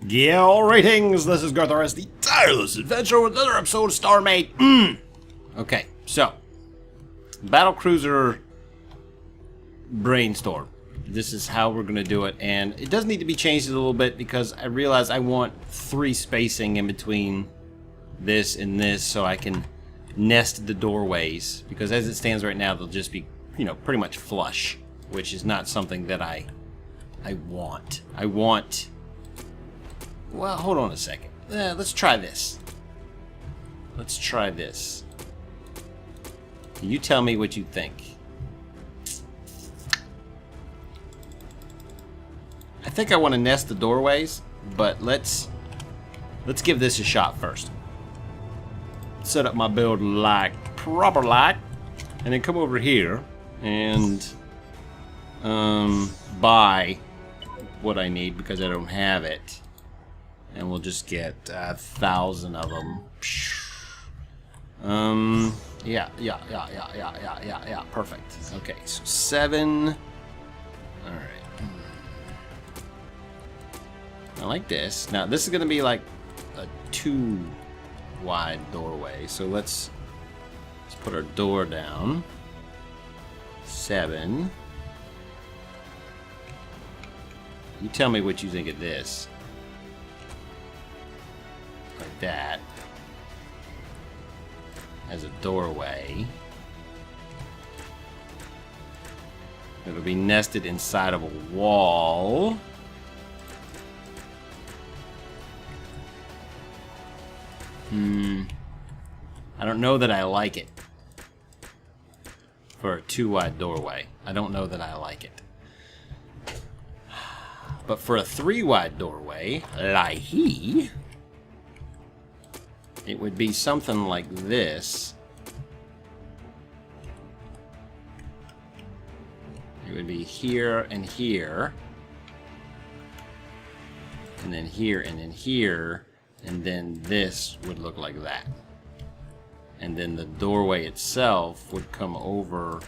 Yeah, ratings. This is garthrs, the tireless adventure with another episode of StarMade. Okay, so BattleCruiser brainstorm. This is how we're gonna do it, and it does need to be changed a little bit because I realize I want 3 spacing in between this and this, so I can nest the doorways. Because as it stands right now, they'll just be, you know, pretty much flush, which is not something that I want. Well, hold on a second. Let's try this. Let's try this. You tell me what you think. I think I want to nest the doorways, but let's give this a shot first. Set up my build like proper like, and then come over here and buy what I need because I don't have it. And we'll just get 1,000 of them. Yeah. Perfect. Okay, so 7. All right. I like this. Now this is gonna be like a 2 wide doorway. So let's put our door down. 7. You tell me what you think of this. Like that, as a doorway. It'll be nested inside of a wall. I don't know that I like it for a 2 wide doorway. I don't know that I like it. But for a 3 wide doorway, like he, it would be something like this. It would be here and here. And then here and then here. And then this would look like that. And then the doorway itself would come over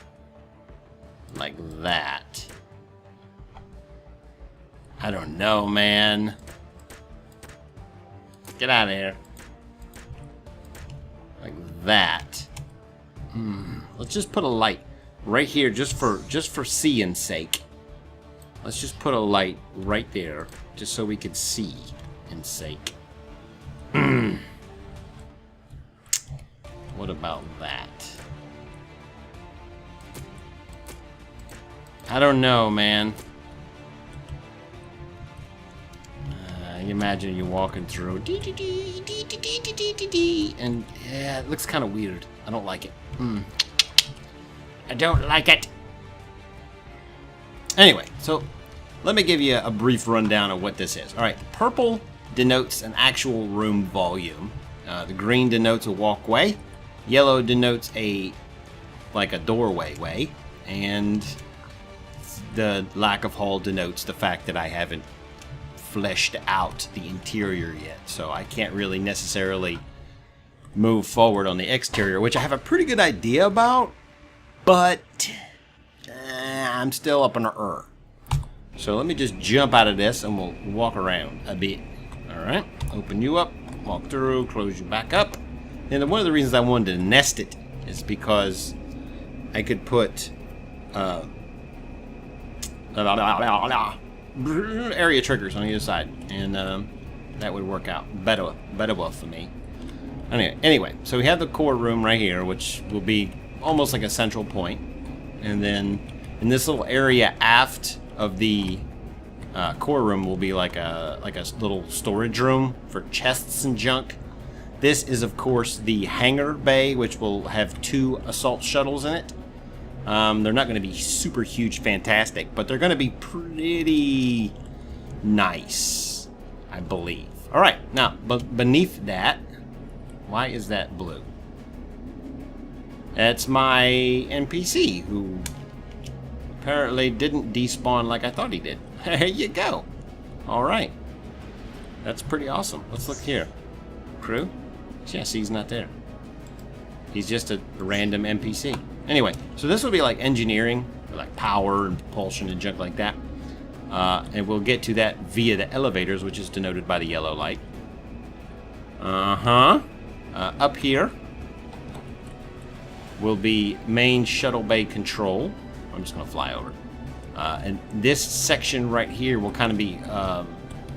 like that. I don't know, man. Get out of here. Like that. Let's just put a light right here, just for seeing sake. Let's just put a light right there, just so we could see in sake. What about that? I don't know, man. You imagine you're walking through, and yeah, it looks kind of weird. I don't like it. I don't like it. Anyway, so let me give you a brief rundown of what this is. All right, purple denotes an actual room volume. The green denotes a walkway. Yellow denotes like a doorway way, and the lack of hull denotes the fact that I haven't fleshed out the interior yet, so I can't really necessarily move forward on the exterior, which I have a pretty good idea about, but I'm still up in the So let me just jump out of this and we'll walk around a bit. Alright, open you up, walk through, close you back up. And one of the reasons I wanted to nest it is because I could put area triggers on either side, and that would work out better for me. Anyway, so we have the core room right here, which will be almost like a central point, and then in this little area aft of the core room will be like a little storage room for chests and junk. This is, of course, the hangar bay, which will have 2 assault shuttles in it. They're not going to be super huge, fantastic, but they're going to be pretty nice, I believe. All right, now, but beneath that, why is that blue? That's my NPC, who apparently didn't despawn like I thought he did. There you go. All right. That's pretty awesome. Let's look here. Crew? Yes, he's not there. He's just a random NPC. Anyway, so this will be like engineering, or like power and propulsion and junk like that. And we'll get to that via the elevators, which is denoted by the yellow light. Up here will be main shuttle bay control. I'm just going to fly over. And this section right here will kind of be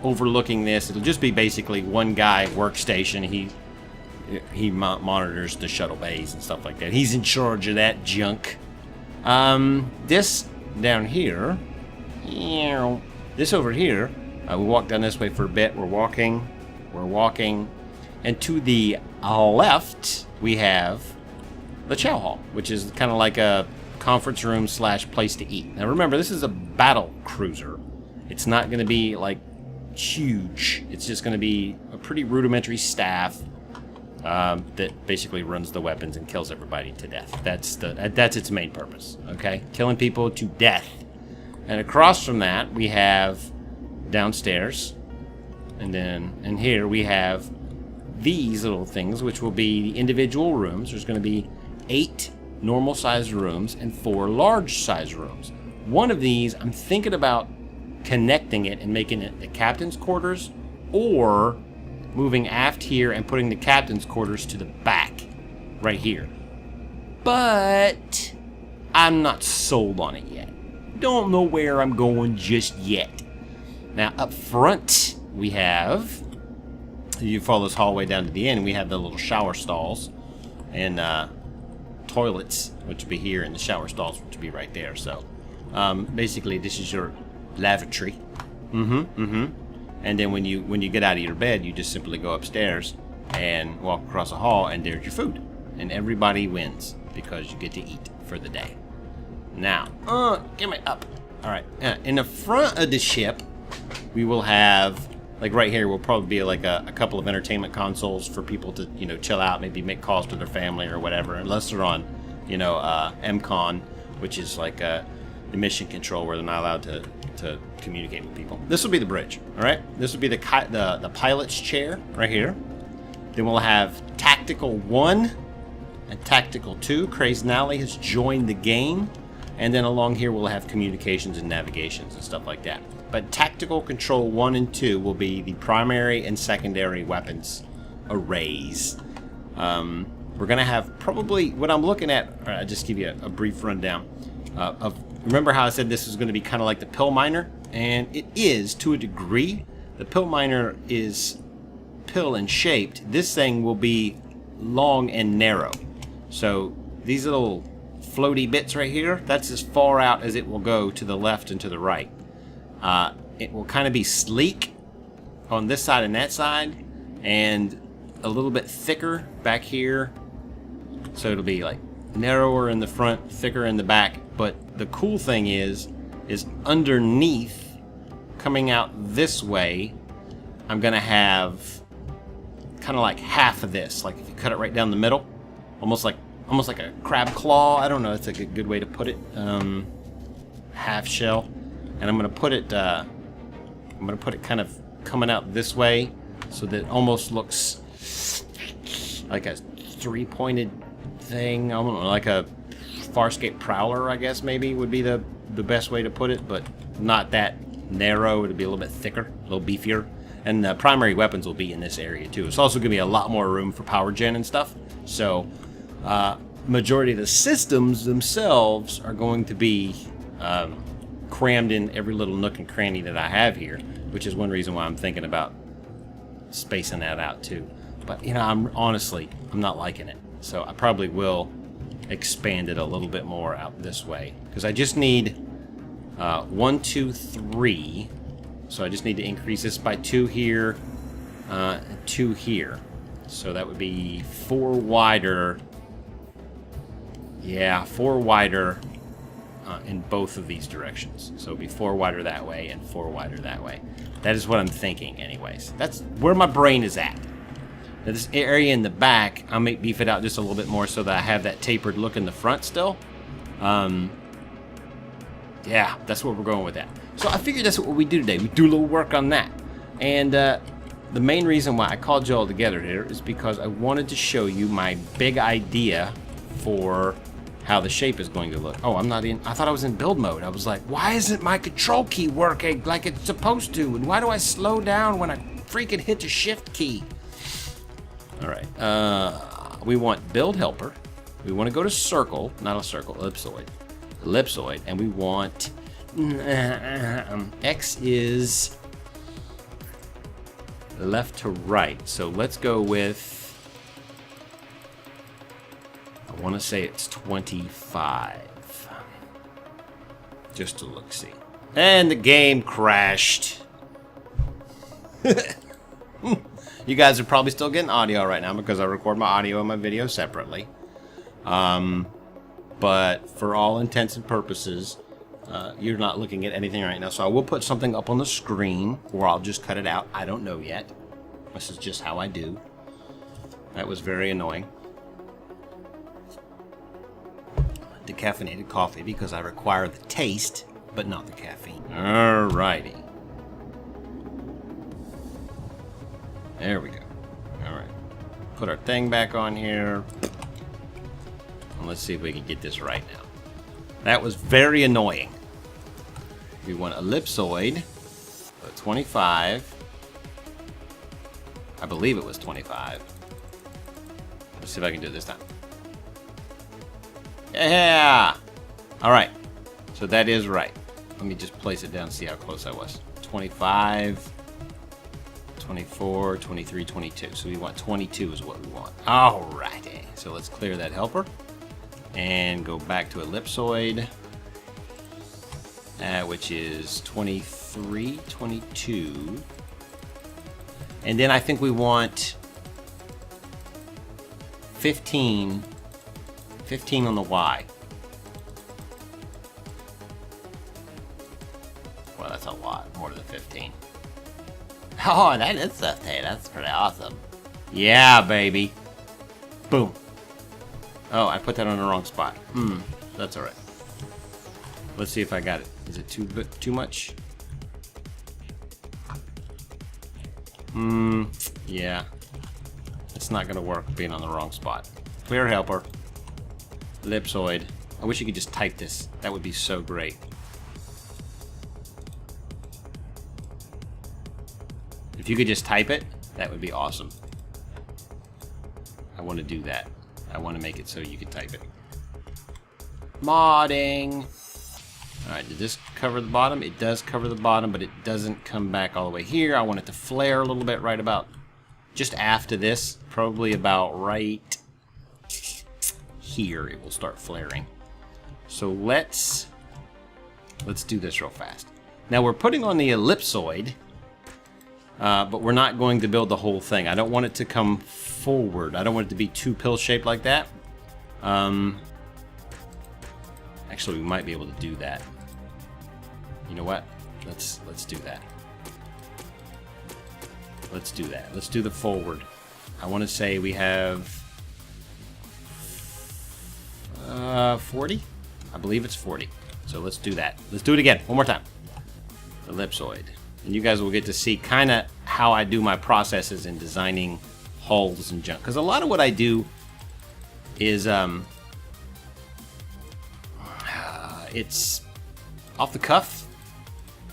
overlooking this. It'll just be basically one guy workstation. He monitors the shuttle bays and stuff like that. He's in charge of that junk. This down here, this over here, we walk down this way for a bit. We're walking, and to the left we have the chow hall, which is kind of like a conference room / place to eat. Now remember, this is a battle cruiser. It's not going to be like huge. It's just going to be a pretty rudimentary staff that basically runs the weapons and kills everybody to death. That's its main purpose. Okay, killing people to death. And across from that we have downstairs, and here we have these little things, which will be the individual rooms. There's going to be 8 normal sized rooms and 4 large sized rooms. One of these, I'm thinking about connecting it and making it the captain's quarters, or moving aft here and putting the captain's quarters to the back right here. But I'm not sold on it yet. Don't know where I'm going just yet. Now up front we have, you follow this hallway down to the end, we have the little shower stalls and toilets, which will be here, and the shower stalls, which will be right there. So basically this is your lavatory. And then when you get out of your bed, you just simply go upstairs and walk across the hall, and there's your food, and everybody wins because you get to eat for the day. Now, give me up. All right, in the front of the ship, we will have, like right here, will probably be like a couple of entertainment consoles for people to, chill out, maybe make calls to their family or whatever, unless they're on, MCON, which is like the mission control where they're not allowed to communicate with people. This will be the bridge. All right, this will be the pilot's chair right here. Then we'll have Tactical 1 and Tactical 2. Crazy Nally has joined the game. And then along here we'll have communications and navigations and stuff like that. But Tactical Control 1 and 2 will be the primary and secondary weapons arrays. We're going to have probably, what I'm looking at, I'll just give you a brief rundown of, remember how I said this was going to be kind of like the pill miner? And it is, to a degree. The pill miner is pill and shaped. This thing will be long and narrow. So these little floaty bits right here, that's as far out as it will go to the left and to the right. It will kind of be sleek on this side and that side, and a little bit thicker back here. So it'll be like narrower in the front, thicker in the back. But the cool thing is underneath, coming out this way, I'm gonna have kind of like half of this. Like if you cut it right down the middle, almost like a crab claw. I don't know. That's like a good way to put it. Half shell, and I'm gonna put it kind of coming out this way, so that it almost looks like a 3-pointed thing. I don't know, like a Farscape Prowler, I guess maybe would be the best way to put it, but not that narrow. It'll be a little bit thicker, a little beefier, and the primary weapons will be in this area too. It's also gonna be a lot more room for power gen and stuff. So majority of the systems themselves are going to be crammed in every little nook and cranny that I have here, which is one reason why I'm thinking about spacing that out too. But I'm not liking it, so I probably will expand it a little bit more out this way, because I just need 1, 2, 3. So I just need to increase this by 2 here, 2 here. So that would be 4 wider. Yeah, 4 wider in both of these directions. So it'll be 4 wider that way and 4 wider that way. That is what I'm thinking anyways. That's where my brain is at. Now this area in the back, I may beef it out just a little bit more so that I have that tapered look in the front still. Yeah, that's where we're going with that. So I figured that's what we do today. We do a little work on that. And the main reason why I called you all together here is because I wanted to show you my big idea for how the shape is going to look. Oh, I'm not in. I thought I was in build mode. I was like, why isn't my control key working like it's supposed to? And why do I slow down when I freaking hit the shift key? All right. We want build helper. We want to go to circle, not a circle, ellipsoid. Ellipsoid, and we want X is left to right. So let's go with, I want to say it's 25. Just to look, see. And the game crashed. You guys are probably still getting audio right now because I record my audio and my video separately. But for all intents and purposes, you're not looking at anything right now. So I will put something up on the screen, or I'll just cut it out. I don't know yet. This is just how I do. That was very annoying. Decaffeinated coffee because I require the taste, but not the caffeine. Alrighty. There we go. Alright. Put our thing back on here. And let's see if we can get this right now. That was very annoying. We want ellipsoid. 25. I believe it was 25. Let's see if I can do it this time. Yeah! Alright. So that is right. Let me just place it down and see how close I was. 25, 24, 23, 22. So we want 22 is what we want. Alrighty. So let's clear that helper. And go back to ellipsoid. Which is 23, 22. And then I think we want 15 on the Y. Well, that's a lot. More than 15. Oh, that is 15. That's pretty awesome. Yeah, baby. Boom. Oh, I put that on the wrong spot. That's alright. Let's see if I got it. Is it too much? Yeah. It's not gonna work being on the wrong spot. Clear helper. Ellipsoid. I wish you could just type this. That would be so great. If you could just type it, that would be awesome. I want to do that. I want to make it so you can type it. Modding. Alright, did this cover the bottom? It does cover the bottom, but it doesn't come back all the way here. I want it to flare a little bit right about just after this. Probably about right here it will start flaring. So let's do this real fast. Now we're putting on the ellipsoid, but we're not going to build the whole thing. I don't want it to come forward. I don't want it to be too pill-shaped like that. Actually, we might be able to do that. You know what? Let's do that. Let's do that. Let's do the forward. I want to say we have 40. I believe it's 40. So let's do that. Let's do it again. One more time. Ellipsoid. And you guys will get to see kind of how I do my processes in designing hulls and junk. Because a lot of what I do is it's off the cuff.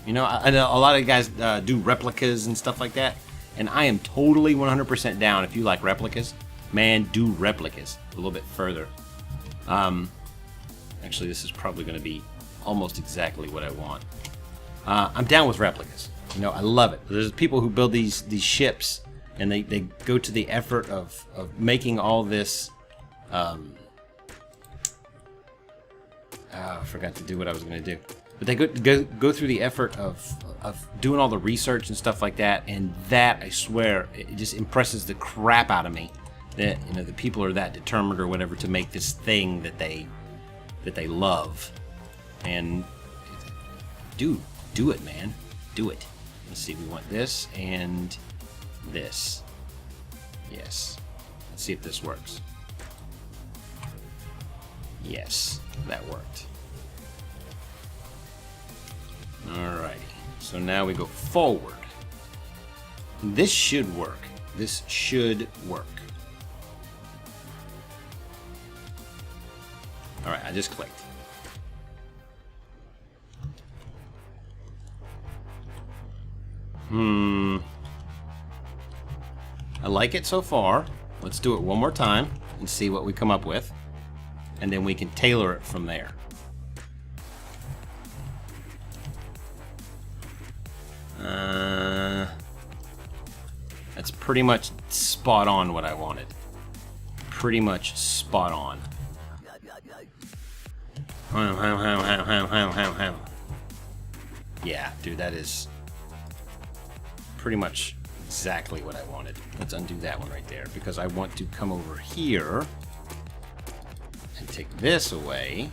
You know, I know a lot of guys do replicas and stuff like that. And I am totally 100% down if you like replicas. Man, do replicas a little bit further. Actually, this is probably going to be almost exactly what I want. I'm down with replicas. You know, I love it. There's people who build these ships, and they go to the effort of making all this. I forgot to do what I was going to do. But they go through the effort of doing all the research and stuff like that, and that, I swear, it just impresses the crap out of me. That, you know, the people are that determined or whatever to make this thing that they love. And do it, man. Do it. Let's see, we want this and this. Yes. Let's see if this works. Yes, that worked. Alrighty. So now we go forward. This should work. This should work. Alright, I just clicked. I like it so far. Let's do it one more time and see what we come up with. And then we can tailor it from there. That's pretty much spot on what I wanted. Pretty much spot on. Yeah, dude, that is pretty much exactly what I wanted. Let's undo that one right there because I want to come over here and take this away.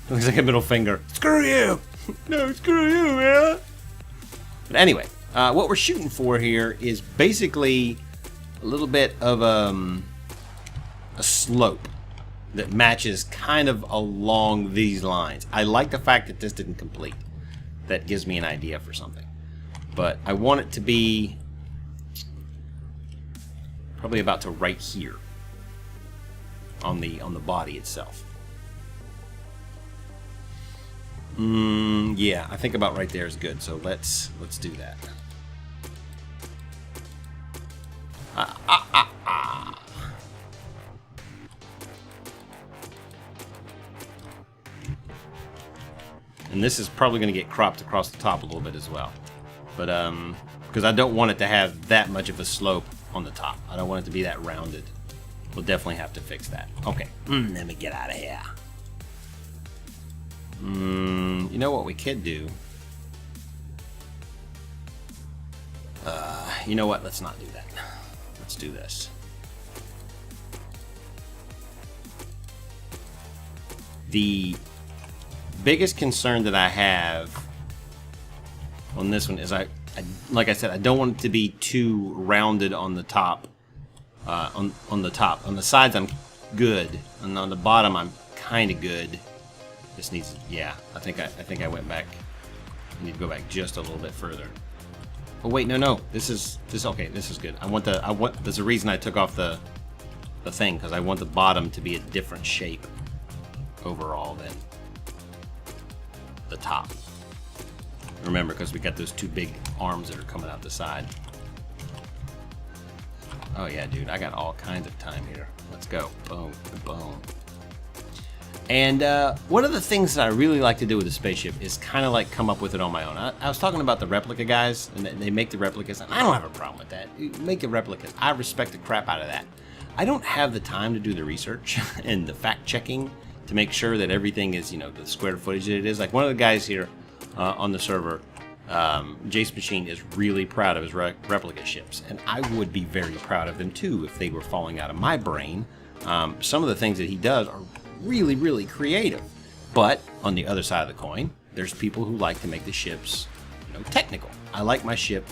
Looks like a middle finger. Screw you! No, screw you, man! But anyway, what we're shooting for here is basically a little bit of a slope that matches kind of along these lines. I like the fact that this didn't complete. That gives me an idea for something. But I want it to be probably about to right here on the body itself. Yeah, I think about right there is good. So let's do that. And this is probably going to get cropped across the top a little bit as well. But, because I don't want it to have that much of a slope on the top. I don't want it to be that rounded. We'll definitely have to fix that. Okay, let me get out of here. You know what we could do? You know what? Let's not do that. Let's do this. The biggest concern that I have on this one is like I said, I don't want it to be too rounded on the top. On the top, on the sides, I'm good, and on the bottom, I'm kind of good. This needs, yeah. I think I went back. I need to go back just a little bit further. Oh wait, no. This okay. This is good. There's a reason I took off the thing because I want the bottom to be a different shape overall than the top. Remember, because we got those two big arms that are coming out the side. Oh yeah, dude, I got all kinds of time here. Let's go. Boom, boom. And one of the things that I really like to do with the spaceship is kind of like come up with it on my own. I was talking about the replica guys, and they make the replicas, and I don't have a problem with that. You make the replicas. I respect the crap out of that. I don't have the time to do the research and the fact checking to make sure that everything is, the square footage that it is. Like one of the guys here on the server, Jace Machine, is really proud of his replica ships, and I would be very proud of them too if they were falling out of my brain. Some of the things that he does are really, really creative. But on the other side of the coin, there's people who like to make the ships, technical. I like my ship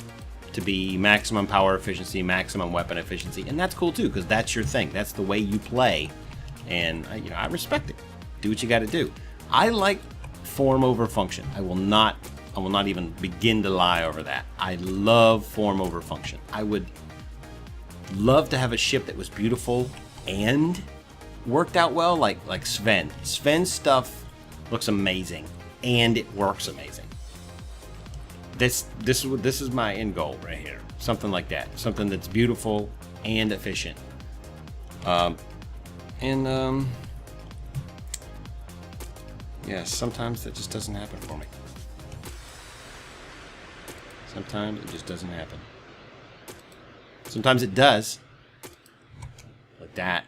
to be maximum power efficiency, maximum weapon efficiency, and that's cool too, because that's your thing. That's the way you play, and I respect it. Do what you got to do. I like form over function. I will not even begin to lie over that. I love form over function. I would love to have a ship that was beautiful and worked out well, like Sven. Sven's stuff looks amazing and it works amazing. This is my end goal right here. Something like that. Something that's beautiful and efficient. Yeah, sometimes that just doesn't happen for me. Sometimes it just doesn't happen. Sometimes it does. Like that.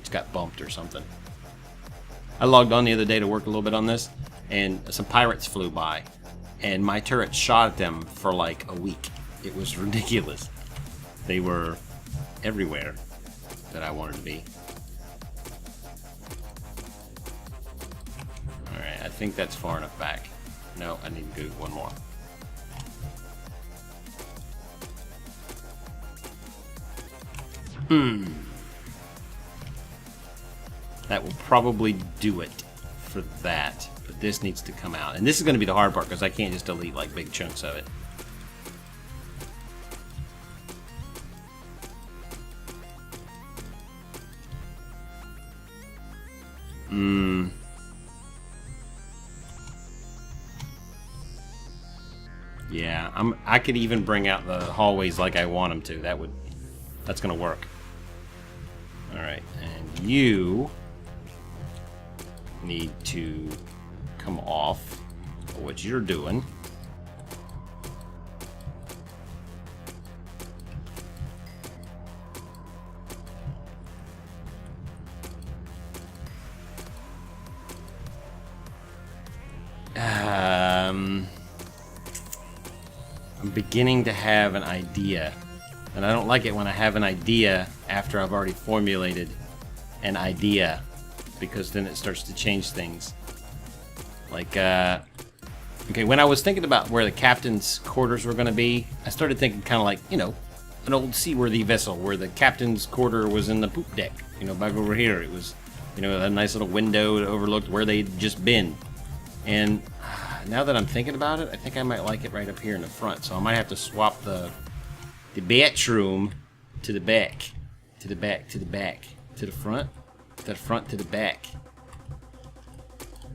It's got bumped or something. I logged on the other day to work a little bit on this, and some pirates flew by, and my turret shot at them for like a week. It was ridiculous. They were everywhere that I wanted to be. Alright, I think that's far enough back. No, I need to do one more. That will probably do it for that, but this needs to come out. And this is going to be the hard part because I can't just delete like big chunks of it. Yeah, I could even bring out the hallways like I want them to. That's gonna work. All right, and you need to come off what you're doing. I'm beginning to have an idea, and I don't like it when I have an idea after I've already formulated an idea, because then it starts to change things. Like, okay, when I was thinking about where the captain's quarters were going to be, I started thinking kind of like, you know, an old seaworthy vessel where the captain's quarter was in the poop deck. You know, back over here, it was, you know, a nice little window that overlooked where they'd just been. And now that I'm thinking about it, I think I might like it right up here in the front. So I might have to swap the bedroom to the back, to the back, to the back, to the front to the back.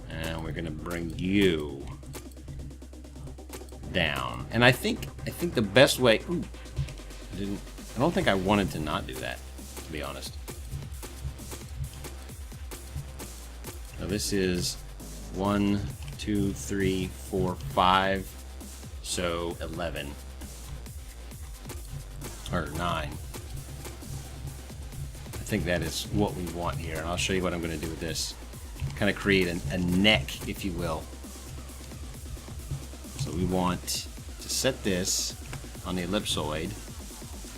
And we're gonna bring you down. And I think the best way. Ooh, I don't think I wanted to not do that, to be honest. Now this is 1, 2, 3, 4, 5, so 11 or 9. I think that is what we want here, and I'll show you what I'm going to do with this. Kind of create a neck, if you will. So we want to set this on the ellipsoid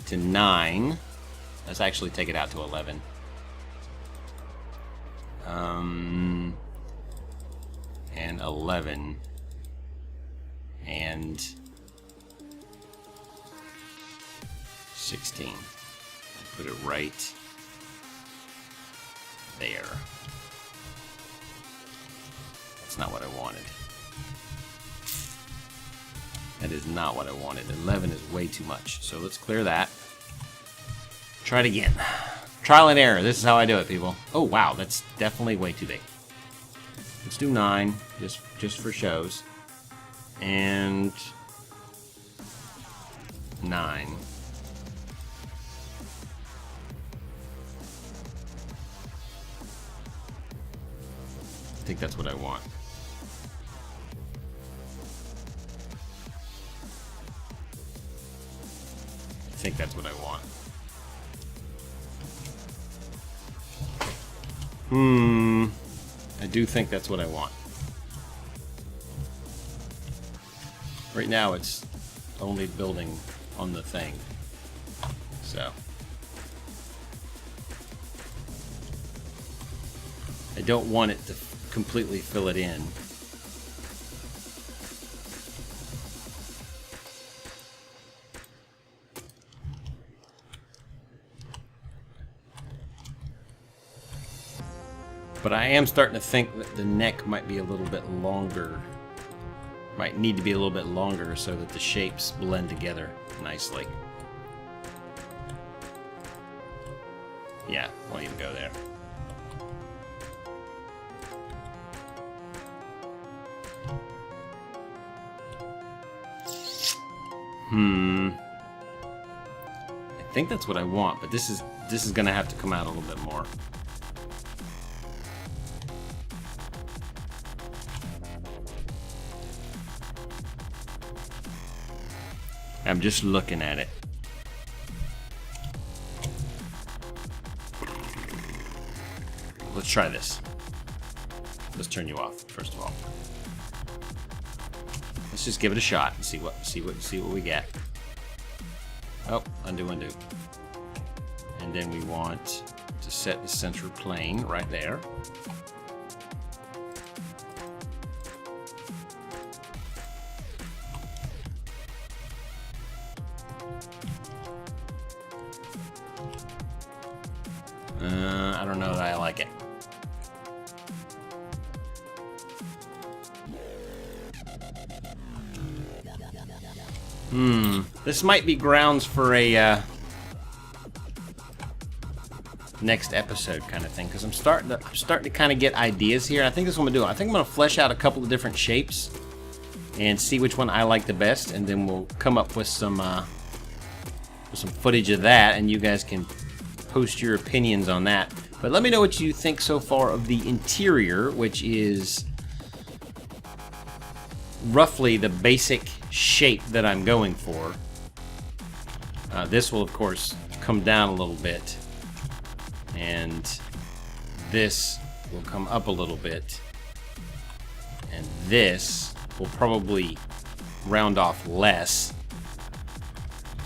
to 9. Let's actually take it out to 11. And 11. And 16. Put it right there. That's not what I wanted. That is not what I wanted. 11 is way too much. So let's clear that. Try it again. Trial and error. This is how I do it, people. Oh, wow. That's definitely way too big. Let's do 9, just for shows. And 9. I think that's what I want. I think that's what I want. I do think that's what I want. Right now it's only building on the thing. So I don't want it to completely fill it in. But I am starting to think that the neck might be a little bit longer. Might need to be a little bit longer so that the shapes blend together nicely. Yeah, won't even go there. I think that's what I want, but this is gonna have to come out a little bit more. I'm just looking at it. Let's try this. Let's turn you off first of all. Let's just give it a shot and see what we get. Oh, undo. And then we want to set the center plane right there. I don't know that I like it. This might be grounds for a next episode kind of thing, because I'm starting to kind of get ideas here. I think this is what I'm gonna do. I think I'm gonna flesh out a couple of different shapes and see which one I like the best, and then we'll come up with some footage of that, and you guys can post your opinions on that. But let me know what you think so far of the interior, which is roughly the basic shape that I'm going for. This will, of course, come down a little bit, and this will come up a little bit, and this will probably round off less.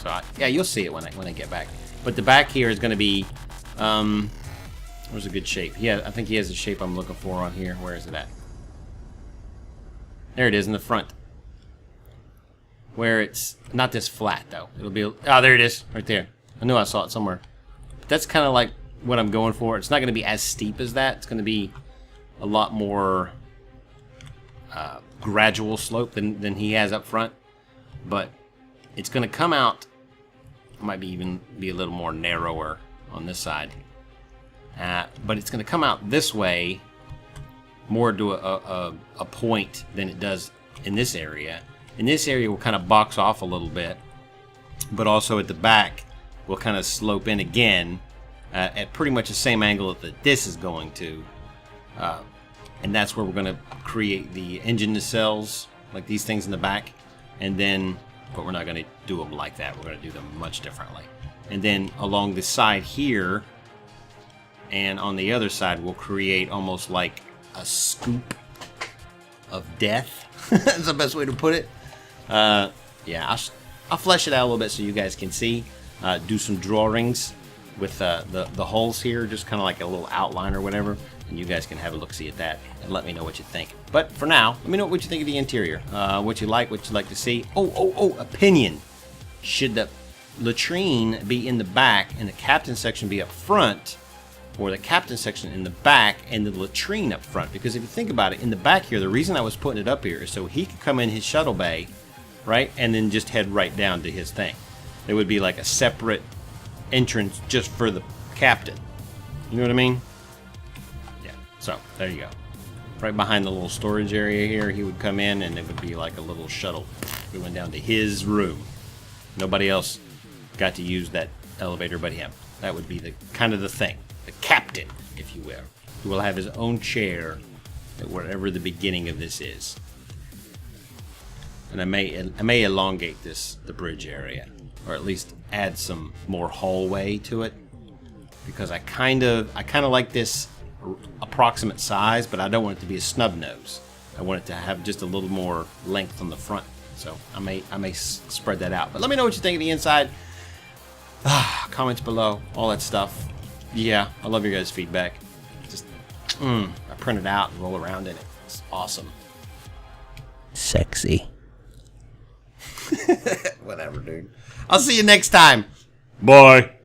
So yeah, you'll see it when I get back. But the back here is going to be where's a good shape? Yeah, I think he has the shape I'm looking for on here. Where is it at? There it is in the front. Where it's not this flat though. It'll be, oh, there it is, right there. I knew I saw it somewhere. But that's kind of like what I'm going for. It's not going to be as steep as that. It's going to be a lot more gradual slope than he has up front. But it's going to come out, might be even be a little more narrower on this side. But it's going to come out this way more to a point than it does in this area. In this area, we'll kind of box off a little bit, but also at the back, we'll kind of slope in again at pretty much the same angle that this is going to. And that's where we're going to create the engine nacelles, like these things in the back. And then, but we're not going to do them like that. We're going to do them much differently. And then along the side here, and on the other side, we'll create almost like a scoop of death. That's the best way to put it. Yeah, I'll flesh it out a little bit so you guys can see. Do some drawings with the holes here, just kind of like a little outline or whatever, and you guys can have a look-see at that and let me know what you think. But for now, let me know what you think of the interior, what you'd like to see. Opinion. Should the latrine be in the back and the captain section be up front, or the captain section in the back and the latrine up front? Because if you think about it, in the back here, the reason I was putting it up here is so he could come in his shuttle bay, right, and then just head right down to his thing. There would be like a separate entrance just for the captain. You know what I mean? Yeah, so there you go. Right behind the little storage area here, he would come in and it would be like a little shuttle going down to his room. Nobody else got to use that elevator but him. That would be the kind of the thing. The captain, if you will, who will have his own chair at wherever the beginning of this is. And I may elongate the bridge area, or at least add some more hallway to it, because I kind of like this approximate size, but I don't want it to be a snub nose. I want it to have just a little more length on the front. So I may spread that out. But let me know what you think of the inside. Comments below, all that stuff. Yeah, I love your guys' feedback. Just, I print it out and roll around in it. It's awesome. Sexy. Whatever, dude. I'll see you next time. Bye.